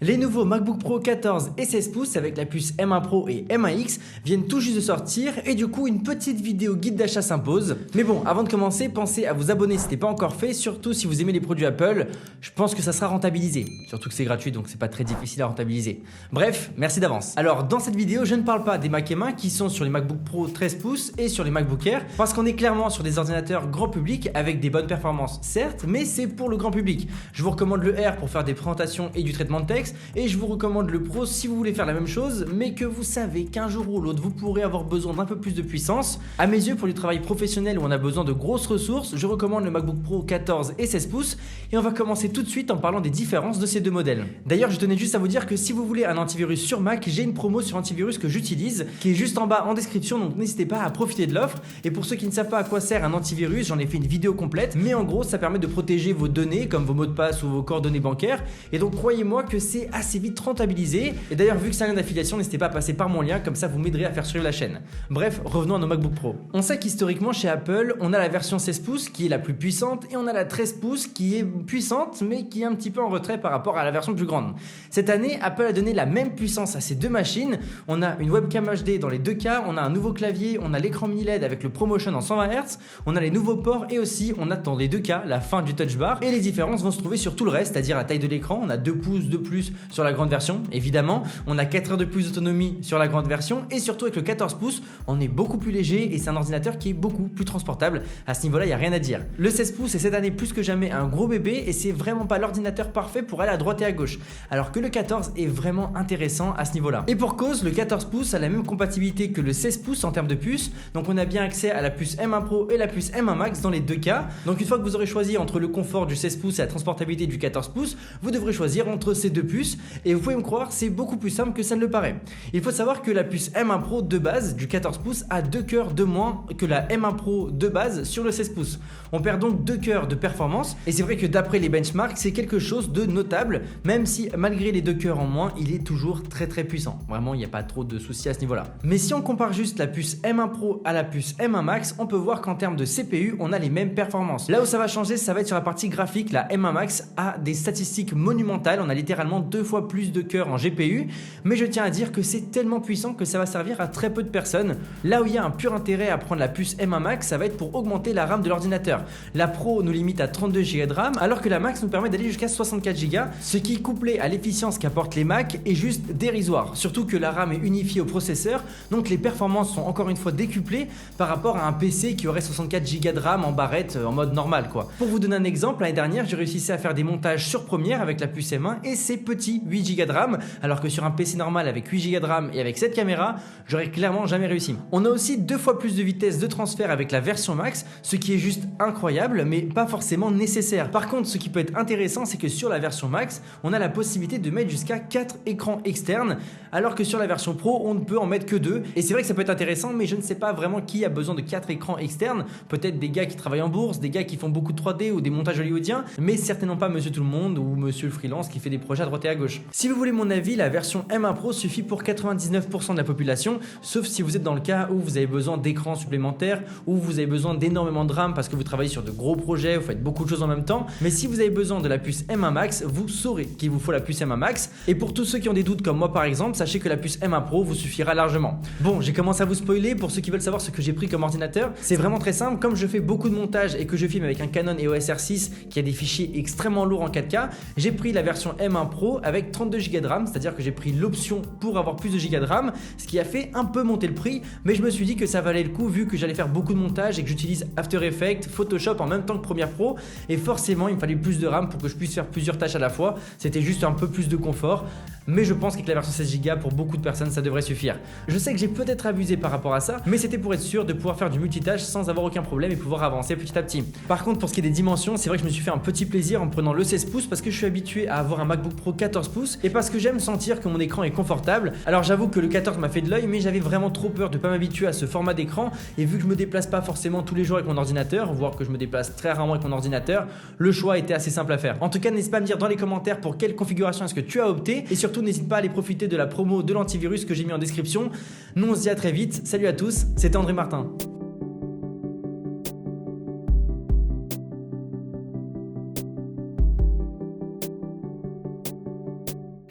Les nouveaux MacBook Pro 14 et 16 pouces avec la puce M1 Pro et M1X viennent tout juste de sortir et du coup une petite vidéo guide d'achat s'impose. Mais bon, avant de commencer, pensez à vous abonner si ce n'est pas encore fait, surtout si vous aimez les produits Apple. Je pense que ça sera rentabilisé, surtout que c'est gratuit donc c'est pas très difficile à rentabiliser. Bref, merci d'avance. Alors dans cette vidéo, je ne parle pas des Mac M1 qui sont sur les MacBook Pro 13 pouces et sur les MacBook Air parce qu'on est clairement sur des ordinateurs grand public avec des bonnes performances certes, mais c'est pour le grand public. Je vous recommande le Air pour faire des présentations et du traitement de texte. Et je vous recommande le Pro si vous voulez faire la même chose, mais que vous savez qu'un jour ou l'autre vous pourrez avoir besoin d'un peu plus de puissance. À mes yeux, pour du travail professionnel où on a besoin de grosses ressources, je recommande le MacBook Pro 14 et 16 pouces. Et on va commencer tout de suite en parlant des différences de ces deux modèles. D'ailleurs, je tenais juste à vous dire que si vous voulez un antivirus sur Mac, j'ai une promo sur antivirus que j'utilise, qui est juste en bas en description, donc n'hésitez pas à profiter de l'offre. Et pour ceux qui ne savent pas à quoi sert un antivirus, j'en ai fait une vidéo complète, mais en gros, ça permet de protéger vos données comme vos mots de passe ou vos coordonnées bancaires. Et donc, croyez-moi que c'est assez vite rentabilisé. Et d'ailleurs, vu que c'est un lien d'affiliation, n'hésitez pas à passer par mon lien, comme ça vous m'aiderez à faire suivre la chaîne. Bref, revenons à nos MacBook Pro. On sait qu'historiquement chez Apple, on a la version 16 pouces qui est la plus puissante et on a la 13 pouces qui est puissante mais qui est un petit peu en retrait par rapport à la version plus grande. Cette année, Apple a donné la même puissance à ces deux machines. On a une webcam HD dans les deux cas, on a un nouveau clavier, on a l'écran mini LED avec le ProMotion en 120 Hz, on a les nouveaux ports et aussi on a dans les deux cas la fin du touch bar et les différences vont se trouver sur tout le reste, c'est-à-dire la taille de l'écran. On a 2 pouces de plus sur la grande version, évidemment, on a 4 heures de plus d'autonomie sur la grande version et surtout avec le 14 pouces, on est beaucoup plus léger et c'est un ordinateur qui est beaucoup plus transportable. À ce niveau-là, il n'y a rien à dire. Le 16 pouces est cette année plus que jamais un gros bébé et c'est vraiment pas l'ordinateur parfait pour aller à droite et à gauche, alors que le 14 est vraiment intéressant à ce niveau-là. Et pour cause, le 14 pouces a la même compatibilité que le 16 pouces en termes de puce, donc on a bien accès à la puce M1 Pro et la puce M1 Max dans les deux cas. Donc une fois que vous aurez choisi entre le confort du 16 pouces et la transportabilité du 14 pouces, vous devrez choisir entre ces deux puces et vous pouvez me croire, c'est beaucoup plus simple que ça ne le paraît. Il faut savoir que la puce M1 Pro de base du 14 pouces a 2 cœurs de moins que la M1 Pro de base sur le 16 pouces. On perd donc 2 cœurs de performance et c'est vrai que d'après les benchmarks, c'est quelque chose de notable, même si malgré les 2 cœurs en moins, il est toujours très puissant. Vraiment, il n'y a pas trop de soucis à ce niveau-là. Mais si on compare juste la puce M1 Pro à la puce M1 Max, on peut voir qu'en termes de CPU, on a les mêmes performances. Là où ça va changer, ça va être sur la partie graphique. La M1 Max a des statistiques monumentales. On a littéralement 2 fois plus de cœurs en GPU, mais je tiens à dire que c'est tellement puissant que ça va servir à très peu de personnes. Là où il y a un pur intérêt à prendre la puce M1 Max, ça va être pour augmenter la RAM de l'ordinateur. La Pro nous limite à 32 Go de RAM, alors que la Max nous permet d'aller jusqu'à 64 Go, ce qui, couplé à l'efficience qu'apportent les Mac, est juste dérisoire. Surtout que la RAM est unifiée au processeur, donc les performances sont encore une fois décuplées par rapport à un PC qui aurait 64 Go de RAM en barrette en mode normal quoi. Pour vous donner un exemple, l'année dernière, j'ai réussi à faire des montages sur Premiere avec la puce M1 et c'est petit 8 Go de RAM, alors que sur un PC normal avec 8 Go de RAM et avec cette caméra, j'aurais clairement jamais réussi. On a aussi 2 fois plus de vitesse de transfert avec la version Max, ce qui est juste incroyable, mais pas forcément nécessaire. Par contre, ce qui peut être intéressant, c'est que sur la version Max, on a la possibilité de mettre jusqu'à 4 écrans externes, alors que sur la version Pro, on ne peut en mettre que 2. Et c'est vrai que ça peut être intéressant, mais je ne sais pas vraiment qui a besoin de 4 écrans externes. Peut-être des gars qui travaillent en bourse, des gars qui font beaucoup de 3D ou des montages hollywoodiens, mais certainement pas Monsieur Tout le Monde ou Monsieur le Freelance qui fait des projets à droite et à gauche. Si vous voulez mon avis, la version M1 Pro suffit pour 99% de la population, sauf si vous êtes dans le cas où vous avez besoin d'écrans supplémentaires, où vous avez besoin d'énormément de RAM parce que vous travaillez sur de gros projets, vous faites beaucoup de choses en même temps. Mais si vous avez besoin de la puce M1 Max, vous saurez qu'il vous faut la puce M1 Max. Et pour tous ceux qui ont des doutes comme moi par exemple, sachez que la puce M1 Pro vous suffira largement. Bon, j'ai commencé à vous spoiler. Pour ceux qui veulent savoir ce que j'ai pris comme ordinateur, c'est vraiment très simple. Comme je fais beaucoup de montage et que je filme avec un Canon EOS R6 qui a des fichiers extrêmement lourds en 4K, j'ai pris la version M1 Pro avec 32 Go de RAM, c'est-à-dire que j'ai pris l'option pour avoir plus de gigas de RAM, ce qui a fait un peu monter le prix, mais je me suis dit que ça valait le coup vu que j'allais faire beaucoup de montage et que j'utilise After Effects, Photoshop en même temps que Premiere Pro, et forcément il me fallait plus de RAM pour que je puisse faire plusieurs tâches à la fois. C'était juste un peu plus de confort, mais je pense qu'avec la version 16 Go pour beaucoup de personnes ça devrait suffire. Je sais que j'ai peut-être abusé par rapport à ça, mais c'était pour être sûr de pouvoir faire du multitâche sans avoir aucun problème et pouvoir avancer petit à petit. Par contre, pour ce qui est des dimensions, c'est vrai que je me suis fait un petit plaisir en prenant le 16 pouces parce que je suis habitué à avoir un MacBook Pro 14 pouces et parce que j'aime sentir que mon écran est confortable. Alors j'avoue que le 14 m'a fait de l'œil, mais j'avais vraiment trop peur de pas m'habituer à ce format d'écran, et vu que je me déplace pas forcément tous les jours avec mon ordinateur, voire que je me déplace très rarement avec mon ordinateur, le choix était assez simple à faire. En tout cas, n'hésite pas à me dire dans les commentaires pour quelle configuration est-ce que tu as opté, et surtout n'hésite pas à aller profiter de la promo de l'antivirus que j'ai mis en description. Nous on se dit à très vite, salut à tous, c'était André Martin.